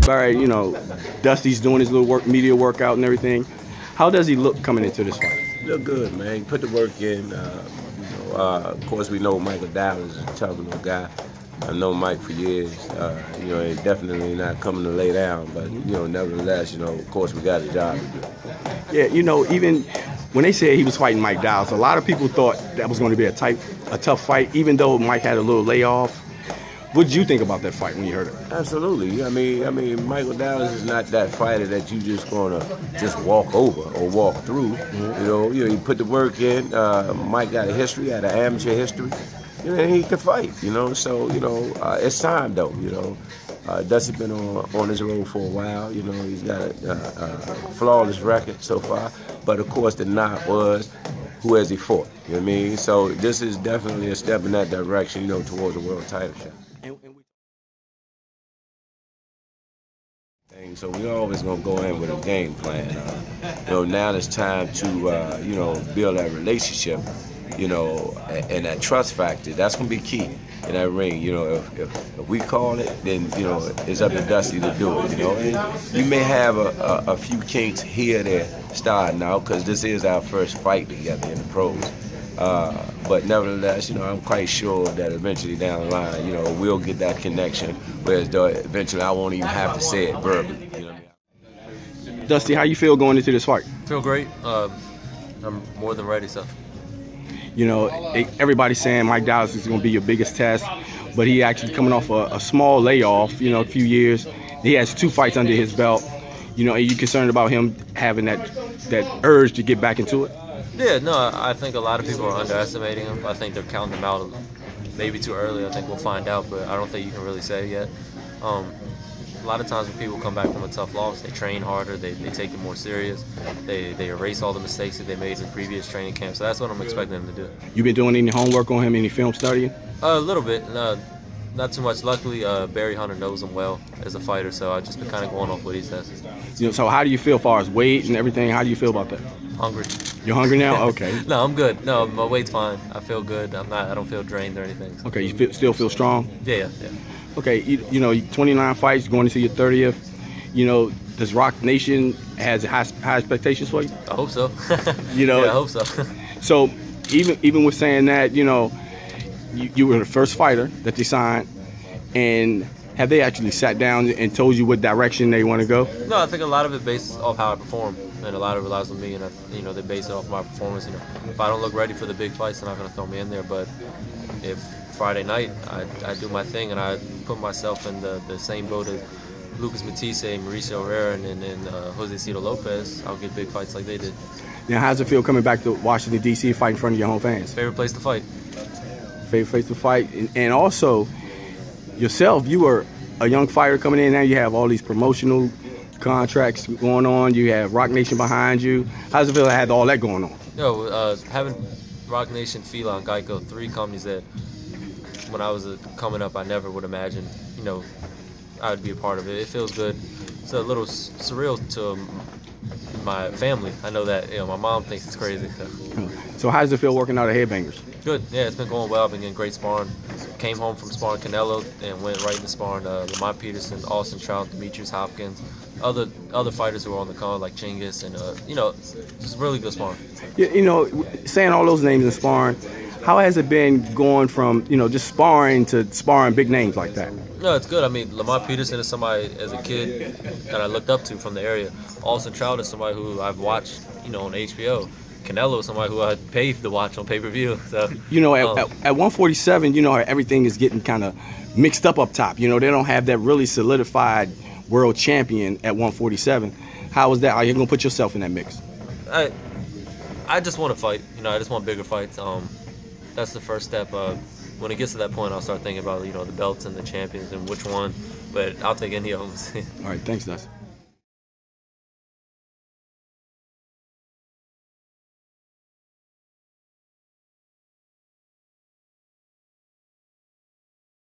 Barry, you know, Dusty's doing his little media workout and everything. How does he look coming into this fight? Look good, man. He put the work in. Of course, we know Michael Dowd is a tough little guy. I've known Mike for years. You know, he's definitely not coming to lay down, but you know, nevertheless, you know, of course, we got a job to do. Yeah, you know, even when they said he was fighting Mike Dowd, a lot of people thought that was going to be a tough fight, even though Mike had a little layoff. What did you think about that fight when you heard it? Absolutely. I mean, Michael Dowd is not that fighter that you just gonna just walk over or walk through. You know, he put the work in. Mike got a history, had an amateur history. You know, and he can fight. You know, so you know, it's time though. You know, Dusty's been on his road for a while. You know, he's got a flawless record so far. But of course, the knock was, who has he fought? You know what I mean? So this is definitely a step in that direction. You know, towards a world title shot. So we always gonna go in with a game plan. You know, now it's time to you know, build that relationship. You know, and that trust factor. That's gonna be key in that ring. You know, if we call it, then you know it's up to Dusty to do it. You know, and you may have a few kinks here and there starting out because this is our first fight together in the pros. But nevertheless, you know, I'm quite sure that eventually down the line, you know, we'll get that connection. Whereas eventually, I won't even have to say it verbally. You know what I mean? Dusty, how you feel going into this fight? Feel great. I'm more than ready, so. You know, everybody's saying Mike Dowd is going to be your biggest test, but he actually coming off a small layoff, you know, a few years. He has 2 fights under his belt. You know, are you concerned about him having that urge to get back into it? Yeah, no, I think a lot of people are underestimating him. I think they're counting him out maybe too early. I think we'll find out, but I don't think you can really say yet. A lot of times when people come back from a tough loss, they train harder, they take it more serious, they erase all the mistakes that they made in previous training camps. So that's what I'm expecting them to do. You been doing any homework on him, any film studying? A little bit, not too much. Luckily, Barry Hunter knows him well as a fighter, so I've just been kind of going off what he says. You know, so how do you feel as far as weight and everything? How do you feel about that? Hungry. You're hungry now? Okay. No, I'm good. No, my weight's fine. I feel good. I don't feel drained or anything. So. Okay, you still feel strong? Yeah. Okay, you know, 29 fights, going into your 30th. You know, does Rock Nation has high expectations for you? I hope so. You know, yeah, I hope so. So even with saying that, you know, you were the first fighter that they signed, and have they actually sat down and told you what direction they want to go? No, I think a lot of it based off how I perform, and a lot of it relies on me, and you know, they base it off my performance. You know, if I don't look ready for the big fights, they're not going to throw me in there. But if Friday night I do my thing and I put myself in the same boat as Lucas Matisse, Mauricio Herrera, and Jose Cito Lopez, I'll get big fights like they did. Now, how's it feel coming back to Washington, D.C., fight in front of your home fans? Favorite place to fight. Favorite place to fight. And also, yourself, you were a young fighter coming in. Now you have all these promotional contracts going on. You have Rock Nation behind you. How does it feel to have all that going on? Yo, having Rock Nation, Fila, and Geico, 3 companies that when I was coming up, I never would imagine, you know, I would be a part of it. It feels good. It's a little surreal to my family. I know that, you know, my mom thinks it's crazy. So how does it feel working out at Headbangers? Good. Yeah, it's been going well. I've been getting great sparring. Came home from sparring Canelo and went right into sparring Lamont Peterson, Austin Trout, Demetrius Hopkins, other fighters who were on the card like Chinggis, and you know, just really good sparring. Yeah, you know, saying all those names in sparring, how has it been going from, you know, just sparring to sparring big names like that? No, it's good. I mean, Lamont Peterson is somebody as a kid that I looked up to from the area. Austin Trout is somebody who I've watched, you know, on HBO. Canelo is somebody who I paid to watch on pay-per-view. So, you know, at 147, you know, everything is getting kind of mixed up top. You know, they don't have that really solidified world champion at 147. How is that? Are you going to put yourself in that mix? I just want to fight. You know, I just want bigger fights. That's the first step. When it gets to that point, I'll start thinking about, you know, the belts and the champions and which one. But I'll take any of them. All right, thanks, Dusty.